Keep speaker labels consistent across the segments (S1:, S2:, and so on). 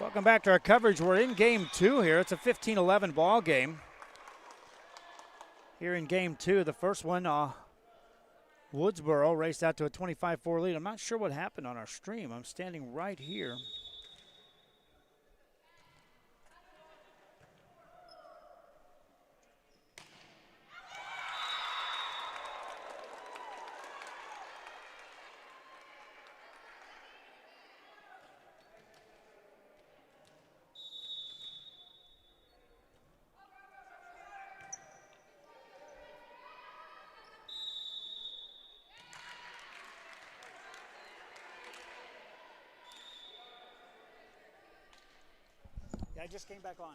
S1: Welcome back to our coverage. We're in game two here. It's a 15-11 ball game. Here in game two, the first one, Woodsboro raced out to a 25-4 lead. I'm not sure what happened on our stream. I'm standing right here. I just came back on.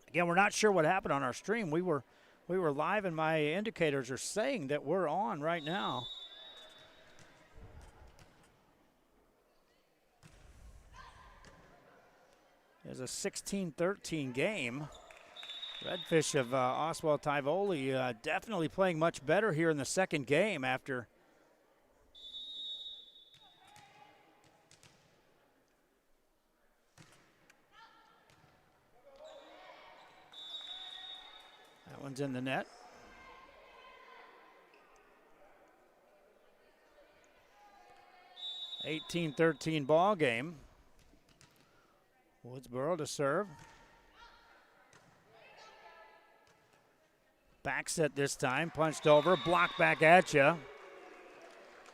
S1: Again, we're not sure what happened on our stream. We were live, and my indicators are saying that we're on right now. It's a 16-13 game. Redfish of Austwell Tivoli definitely playing much better here in the second game after one's in the net. (18-13) ball game. Woodsboro to serve. Back set this time, punched over, blocked back at you.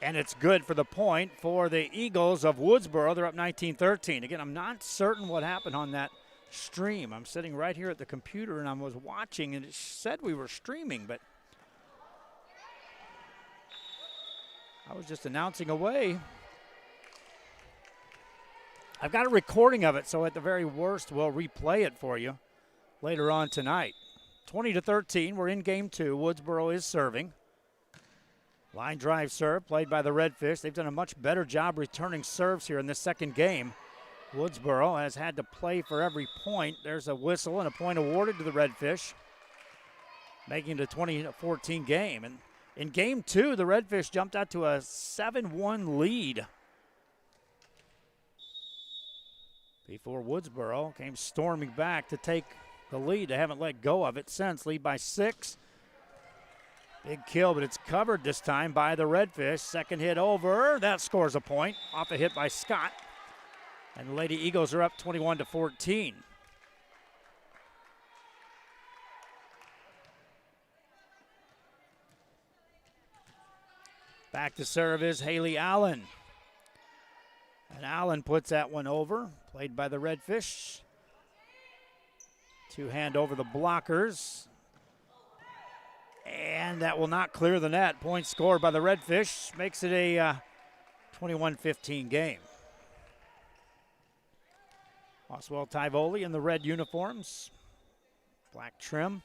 S1: And it's good for the point for the Eagles of Woodsboro. They're up 19-13. Again, I'm not certain what happened on that stream. I'm sitting right here at the computer and I was watching and it said we were streaming, but I was just announcing away. I've got a recording of it, so at the very worst we'll replay it for you later on tonight. 20-13, we're in game two. Woodsboro is serving. Line drive serve played by the Redfish. They've done a much better job returning serves here in this second game. Woodsboro has had to play for every point. There's a whistle and a point awarded to the Redfish, making it a 20-14 game. And in game two, the Redfish jumped out to a 7-1 lead before Woodsboro came storming back to take the lead. They haven't let go of it since. Lead by 6. Big kill, but it's covered this time by the Redfish. Second hit over. That scores a point off a hit by Scott. And the Lady Eagles are up 21-14. Back to serve is Haley Allen. And Allen puts that one over, played by the Redfish. Two-hand over the blockers. And that will not clear the net. Point scored by the Redfish makes it a 21-15 game. Austwell Tivoli in the red uniforms, black trim.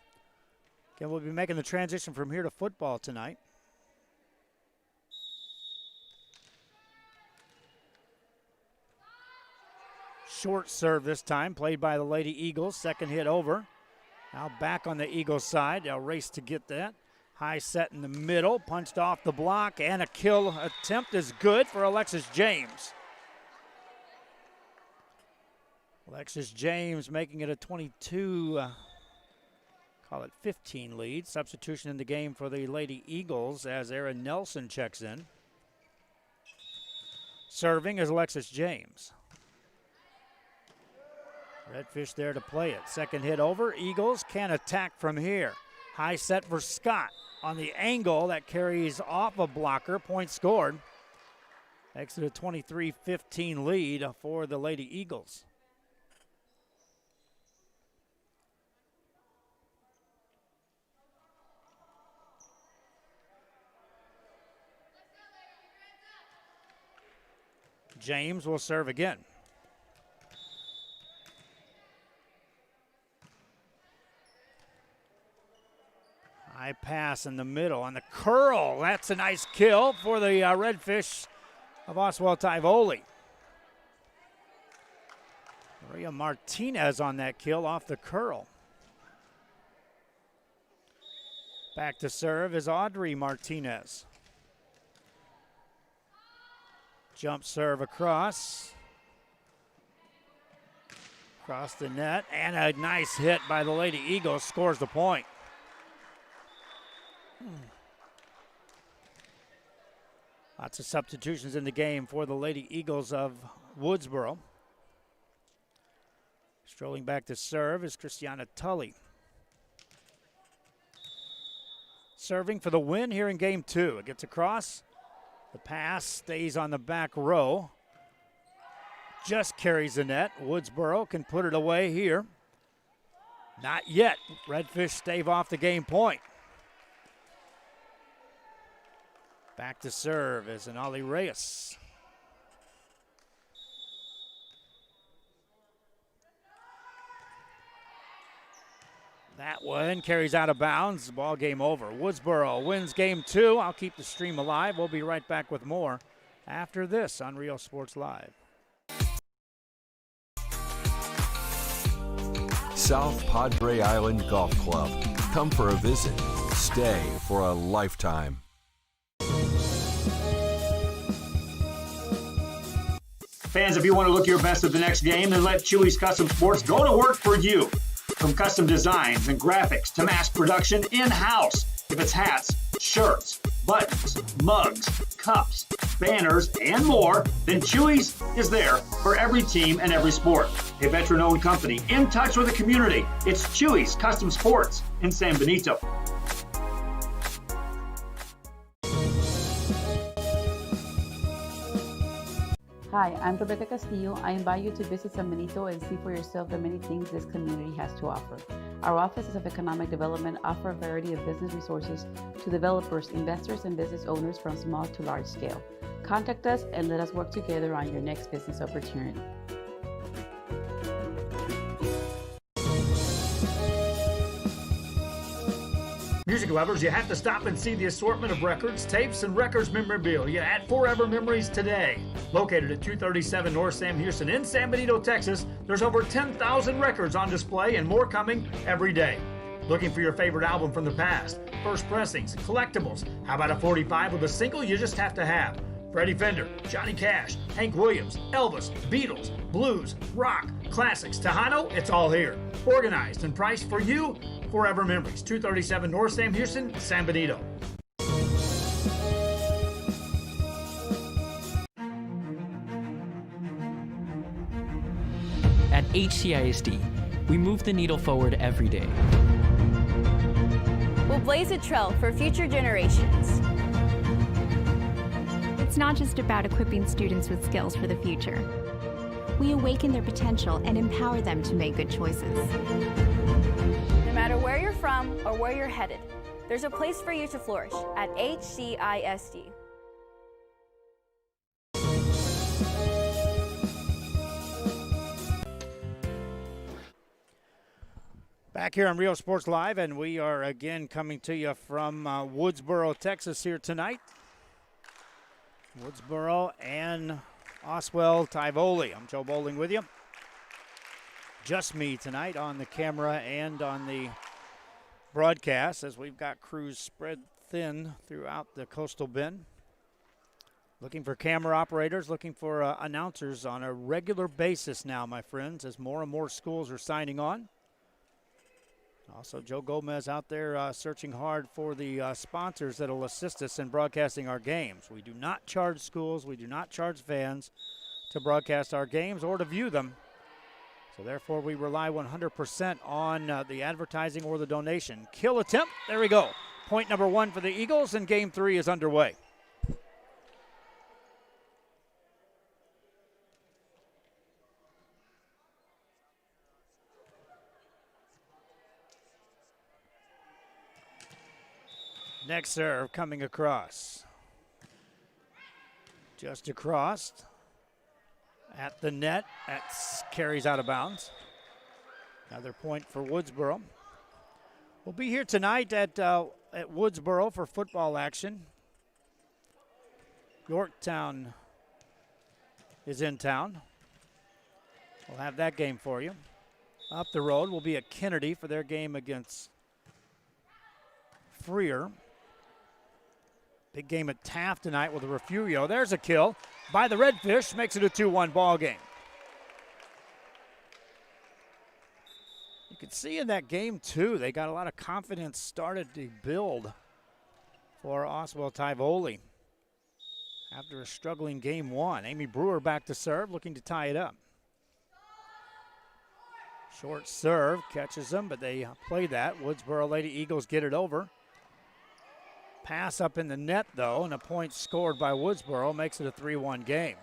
S1: Again, we'll be making the transition from here to football tonight. Short serve this time, played by the Lady Eagles. Second hit over. Now back on the Eagles side. They'll race to get that. High set in the middle, punched off the block, and a kill attempt is good for Alexis James. Alexis James making it a 22, call it 15 lead. Substitution in the game for the Lady Eagles as Aaron Nelson checks in. Serving is Alexis James. Redfish there to play it. Second hit over. Eagles can attack from here. High set for Scott on the angle that carries off a blocker. Point scored. Makes it a 23-15 lead for the Lady Eagles. James will serve again. High pass in the middle on the curl. That's a nice kill for the Redfish of Austwell Tivoli. Maria Martinez on that kill off the curl. Back to serve is Audrey Martinez. Jump serve across. Across the net, and a nice hit by the Lady Eagles scores the point. Lots of substitutions in the game for the Lady Eagles of Woodsboro. Strolling back to serve is Christiana Tully. Serving for the win here in game 2. It gets across. The pass stays on the back row. Just carries the net. Woodsboro can put it away here. Not yet. Redfish stave off the game point. Back to serve is an Ali Reyes. That one carries out of bounds. Ball game over. Woodsboro wins game 2. I'll keep the stream alive. We'll be right back with more after this on Real Sports Live.
S2: South Padre Island Golf Club. Come for a visit. Stay for a lifetime.
S3: Fans, if you want to look your best at the next game, then let Chewy's Custom Sports go to work for you. From custom designs and graphics to mass production in-house. If it's hats, shirts, buttons, mugs, cups, banners, and more, then Chewy's is there for every team and every sport. A veteran-owned company in touch with the community. It's Chewy's Custom Sports in San Benito.
S4: Hi, I'm Rebecca Castillo. I invite you to visit San Benito and see for yourself the many things this community has to offer. Our offices of economic development offer a variety of business resources to developers, investors, and business owners from small to large scale. Contact us and let us work together on your next business opportunity.
S5: Music lovers, you have to stop and see the assortment of records, tapes, and records memorabilia at Forever Memories today. Located at 237 North Sam Houston in San Benito, Texas, there's over 10,000 records on display and more coming every day. Looking for your favorite album from the past, first pressings, collectibles. How about a 45 with a single you just have to have? Freddie Fender, Johnny Cash, Hank Williams, Elvis, Beatles, blues, rock, classics, Tejano, it's all here. Organized and priced for you. Forever Memories, 237 North Sam Houston, San Benito.
S6: At HCISD, we move the needle forward every day.
S7: We'll blaze a trail for future generations.
S8: It's not just about equipping students with skills for the future. We awaken their potential and empower them to make good choices.
S7: No matter where you're from or where you're headed, there's a place for you to flourish at HCISD.
S1: Back here on Real Sports Live, and we are again coming to you from Woodsboro, Texas here tonight. Woodsboro and Austwell, Tivoli. I'm Joe Bowling with you. Just me tonight on the camera and on the broadcast, as we've got crews spread thin throughout the coastal bend. Looking for camera operators, looking for announcers on a regular basis now, my friends, as more and more schools are signing on. Also, Joe Gomez out there searching hard for the sponsors that will assist us in broadcasting our games. We do not charge schools, we do not charge fans to broadcast our games or to view them. So therefore, we rely 100% on the advertising or the donation. Kill attempt, there we go. Point number 1 for the Eagles, and game 3 is underway. Next serve coming across. Just across. At the net. That carries out of bounds. Another point for Woodsboro. We'll be here tonight at Woodsboro for football action. Yorktown is in town. We'll have that game for you. Up the road, we'll be at Kennedy for their game against Freer. Big game at Taft tonight with a Refugio. There's a kill by the Redfish, makes it a 2-1 ball game. could see in that game, too, they got a lot of confidence started to build for Austwell Tivoli after a struggling game one. Amy Brewer back to serve, looking to tie it up. Short serve, catches them, but they play that. Woodsboro Lady Eagles get it over. Pass up in the net, though, and a point scored by Woodsboro makes it a 3-1 game.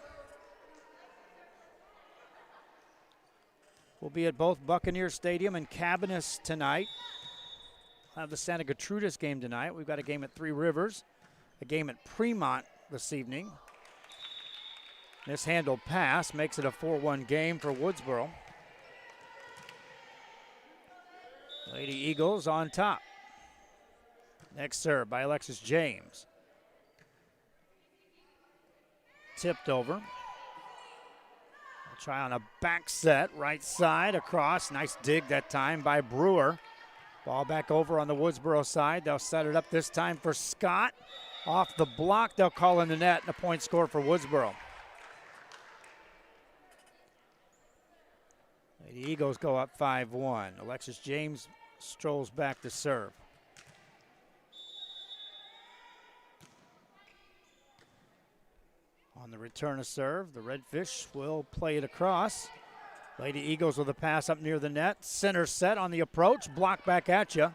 S1: We'll be at both Buccaneer Stadium and Cabanis tonight. We'll have the Santa Gertrudis game tonight. We've got a game at Three Rivers, a game at Fremont this evening. Mishandled pass makes it a 4-1 game for Woodsboro. Lady Eagles on top. Next serve by Alexis James. Tipped over. Try on a back set, right side, across. Nice dig that time by Brewer. Ball back over on the Woodsboro side. They'll set it up this time for Scott. Off the block, they'll call in the net, and a point score for Woodsboro. Lady Eagles go up 5-1. Alexis James strolls back to serve. On the return of serve, the Redfish will play it across. Lady Eagles with a pass up near the net. Center set on the approach. Block back at you.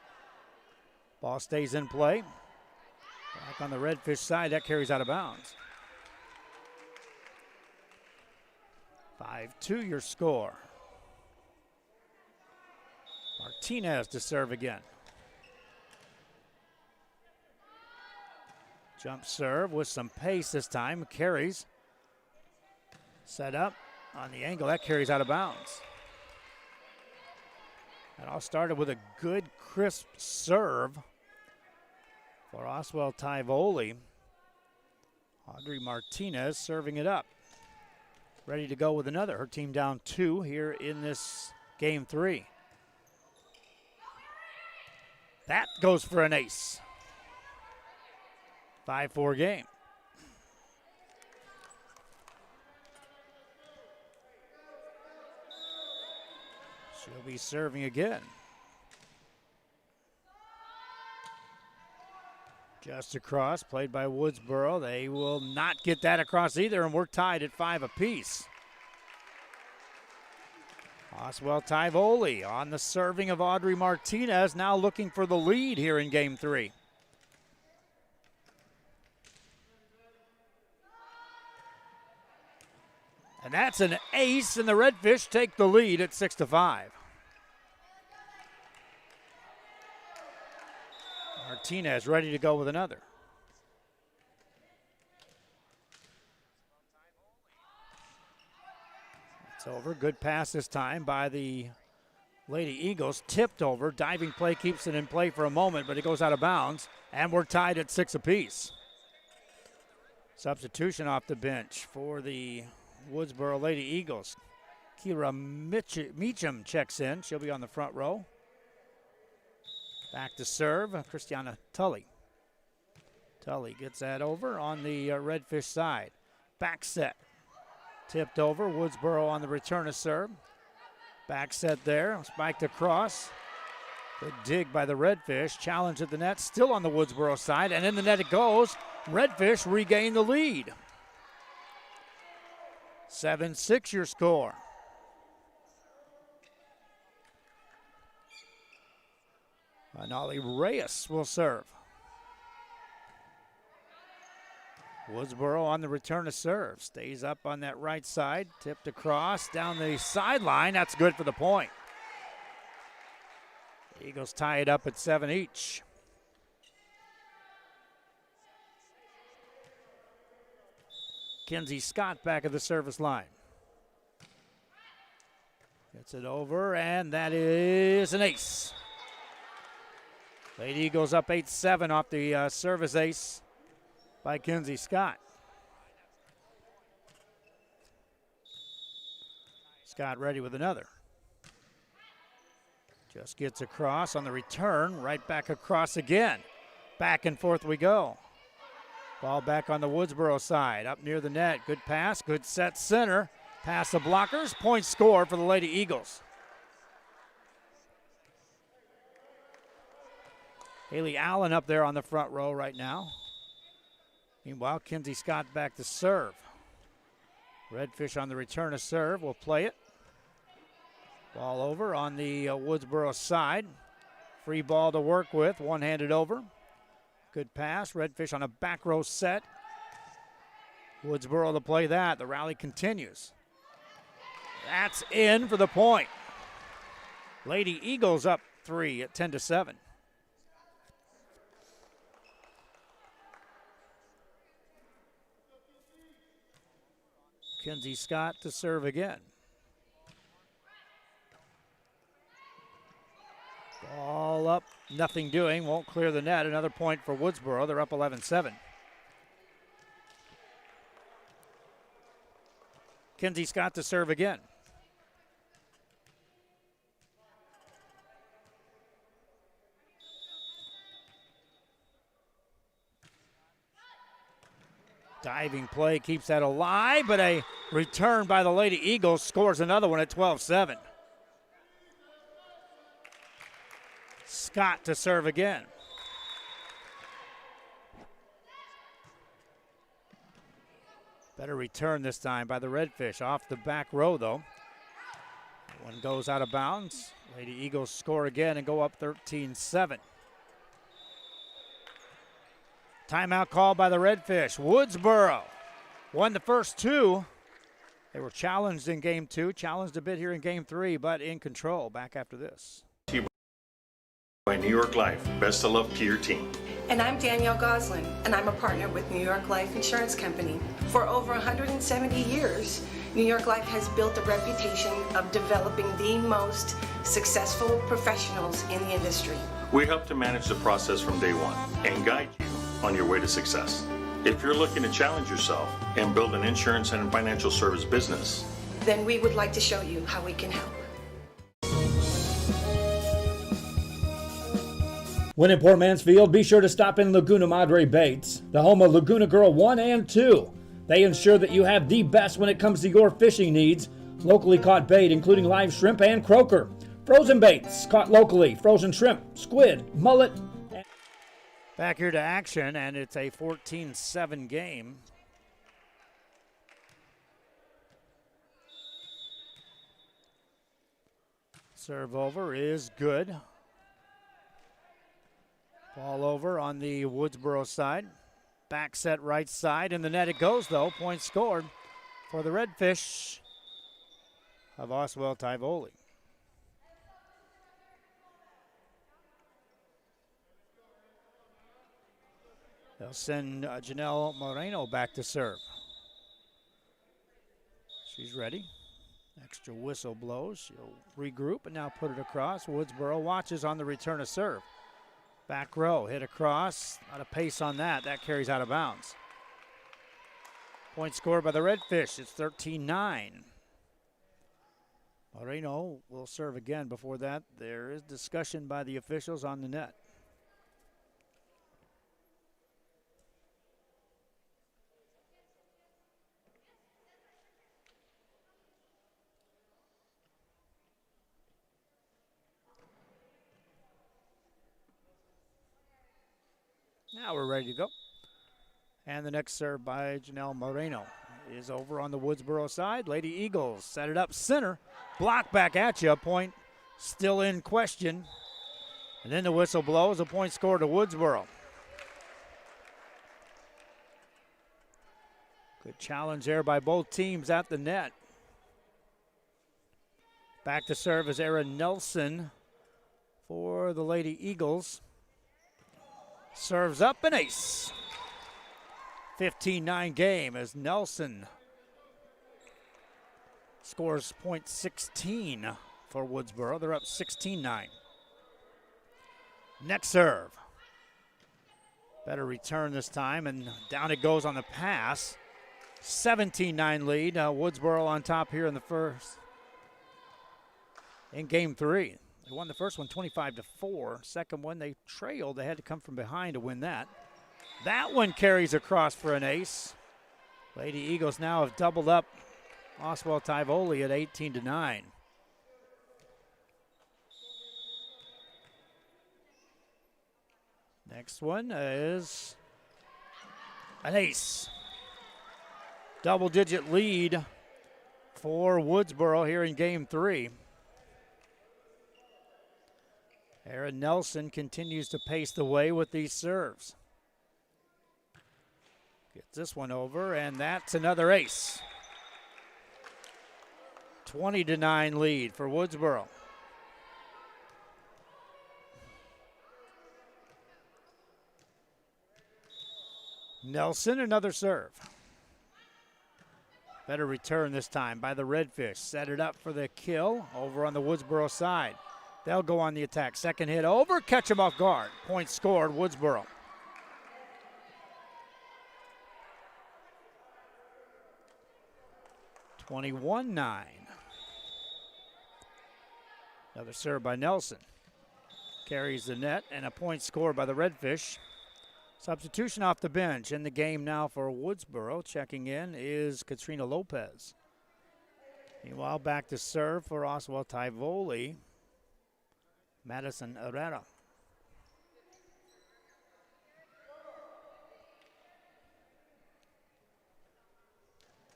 S1: Ball stays in play. Back on the Redfish side, that carries out of bounds. 5-2 your score. Martinez to serve again. Jump serve with some pace this time. Carries. Set up on the angle. That carries out of bounds. That all started with a good, crisp serve for Austwell Tivoli. Audrey Martinez serving it up. Ready to go with another. Her team down 2 here in this game 3. That goes for an ace. 5-4 game. She'll be serving again. Just across, played by Woodsboro. They will not get that across either, and we're tied at 5 apiece. Austwell Tivoli on the serving of Audrey Martinez, now looking for the lead here in game 3. And that's an ace, and the Redfish take the lead at 6-5. Martinez ready to go with another. It's over. Good pass this time by the Lady Eagles. Tipped over. Diving play keeps it in play for a moment, but it goes out of bounds. And we're tied at 6 apiece. Substitution off the bench for the Woodsboro Lady Eagles. Kira Meacham checks in. She'll be on the front row. Back to serve, Christiana Tully. Tully gets that over on the Redfish side. Back set. Tipped over. Woodsboro on the return of serve. Back set there. Spiked across. Good dig by the Redfish. Challenge at the net. Still on the Woodsboro side. And in the net it goes. Redfish regain the lead. 7-6 your score. Anali Reyes will serve. Woodsboro on the return of serve. Stays up on that right side. Tipped across down the sideline. That's good for the point. The Eagles tie it up at 7 each. Kenzie Scott back at the service line. Gets it over, and that is an ace. Lady Eagles up 8-7 off the service ace by Kenzie Scott. Scott ready with another. Just gets across on the return, right back across again. Back and forth we go. Ball back on the Woodsboro side, up near the net. Good pass, good set center. Pass the blockers, point score for the Lady Eagles. Haley Allen up there on the front row right now. Meanwhile, Kinsey Scott back to serve. Redfish on the return of serve will play it. Ball over on the Woodsboro side. Free ball to work with, one-handed over. Good pass, Redfish on a back row set. Woodsboro to play that, the rally continues. That's in for the point. Lady Eagles up 3 at 10-7. Kinsey Scott to serve again. Ball up, nothing doing, won't clear the net. Another point for Woodsboro, they're up 11-7. Kinsey Scott to serve again. Diving play keeps that alive, but a return by the Lady Eagles scores another one at 12-7. Scott to serve again. Better return this time by the Redfish. Off the back row, though. One goes out of bounds. Lady Eagles score again and go up 13-7. Timeout called by the Redfish. Woodsboro won the first two. They were challenged in game 2, challenged a bit here in game 3, but in control. Back after this.
S9: By New York Life, best of luck to your team.
S10: And I'm Danielle Goslin, and I'm a partner with New York Life Insurance Company. For over 170 years, New York Life has built a reputation of developing the most successful professionals in the industry.
S9: We help to manage the process from day one and guide you on your way to success. If you're looking to challenge yourself and build an insurance and financial service business,
S10: then we would like to show you how we can help.
S1: When in Port Mansfield, be sure to stop in Laguna Madre Baits, the home of Laguna Girl 1 and 2. They ensure that you have the best when it comes to your fishing needs. Locally caught bait, including live shrimp and croaker. Frozen baits, caught locally, frozen shrimp, squid, mullet. Back here to action, and it's a 14-7 game. Serve over is good. Ball over on the Woodsboro side. Back set right side. In the net it goes, though. Point scored for the Redfish of Austwell Tivoli. They'll send Janelle Moreno back to serve. She's ready. Extra whistle blows. She'll regroup and now put it across. Woodsboro watches on the return of serve. Back row, hit across. Not a pace on that. That carries out of bounds. Point scored by the Redfish. It's 13-9. Moreno will serve again. Before that, there is discussion by the officials on the net. Now we're ready to go. And the next serve by Janelle Moreno is over on the Woodsboro side. Lady Eagles set it up center. Block back at you. A point still in question. And then the whistle blows. A point scored to Woodsboro. Good challenge there by both teams at the net. Back to serve is Erin Nelson for the Lady Eagles. Serves up an ace. 15-9 game as Nelson scores point 16 for Woodsboro. They're up 16-9. Next serve. Better return this time, and down it goes on the pass. 17-9 lead. Woodsboro on top here in the first. In game 3. They won the first one 25-4. Second one, they trailed. They had to come from behind to win that. That one carries across for an ace. Lady Eagles now have doubled up Austwell Tivoli at 18-9. Next one is an ace. Double-digit lead for Woodsboro here in game 3. Aaron Nelson continues to pace the way with these serves. Gets this one over, and that's another ace. 20-9 lead for Woodsboro. Nelson, another serve. Better return this time by the Redfish. Set it up for the kill over on the Woodsboro side. They'll go on the attack. Second hit over, catch him off guard. Point scored, Woodsboro. (21-9). Another serve by Nelson. Carries the net, and a point scored by the Redfish. Substitution off the bench in the game now for Woodsboro. Checking in is Katrina Lopez. Meanwhile, back to serve for Austwell Tivoli. Madison Herrera.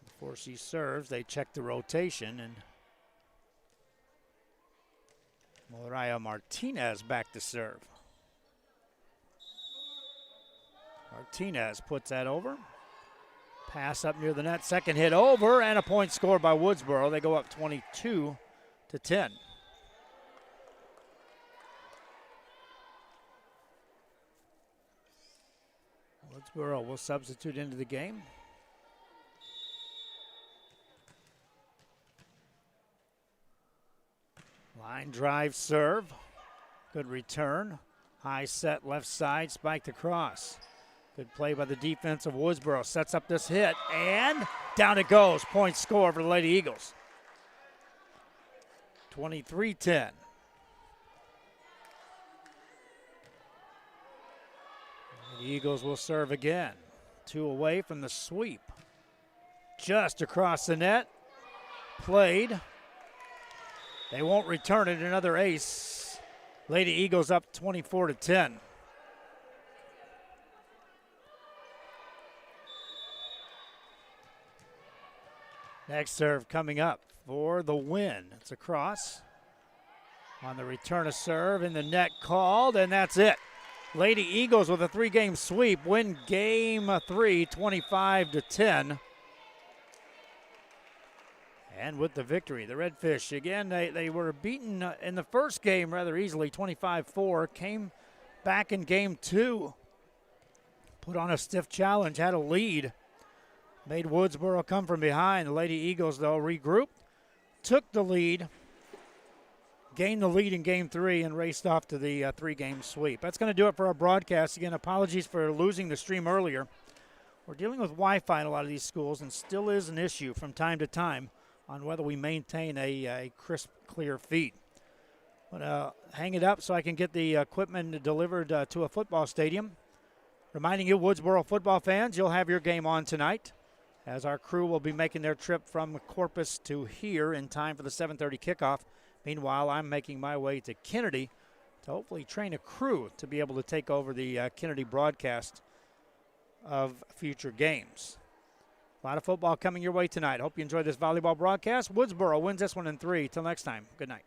S1: Before she serves, they check the rotation, and Mariah Martinez back to serve. Martinez puts that over. Pass up near the net. Second hit over, and a point scored by Woodsboro. They go up 22-10. Woodsboro will substitute into the game. Line drive serve. Good return. High set left side, spiked across. Good play by the defense of Woodsboro. Sets up this hit, and down it goes. Point score for the Lady Eagles. 23-10. The Eagles will serve again. 2 away from the sweep. Just across the net. Played. They won't return it. Another ace. Lady Eagles up 24-10. Next serve coming up for the win. It's across. On the return of serve, in the net called, and that's it. Lady Eagles with a 3-game sweep win game 3, 25-10. And with the victory, the Redfish, again, they were beaten in the first game rather easily, 25-4. Came back in game 2. Put on a stiff challenge, had a lead. Made Woodsboro come from behind. The Lady Eagles, though, regrouped, took the lead, gained the lead in game 3, and raced off to the 3-game sweep. That's going to do it for our broadcast. Again, apologies for losing the stream earlier. We're dealing with Wi-Fi in a lot of these schools, and still is an issue from time to time on whether we maintain a crisp, clear feed. But hang it up so I can get the equipment delivered to a football stadium. Reminding you, Woodsboro football fans, you'll have your game on tonight, as our crew will be making their trip from Corpus to here in time for the 7:30 kickoff. Meanwhile, I'm making my way to Kennedy to hopefully train a crew to be able to take over the Kennedy broadcast of future games. A lot of football coming your way tonight. Hope you enjoyed this volleyball broadcast. Woodsboro wins this one in 3. Till next time, good night.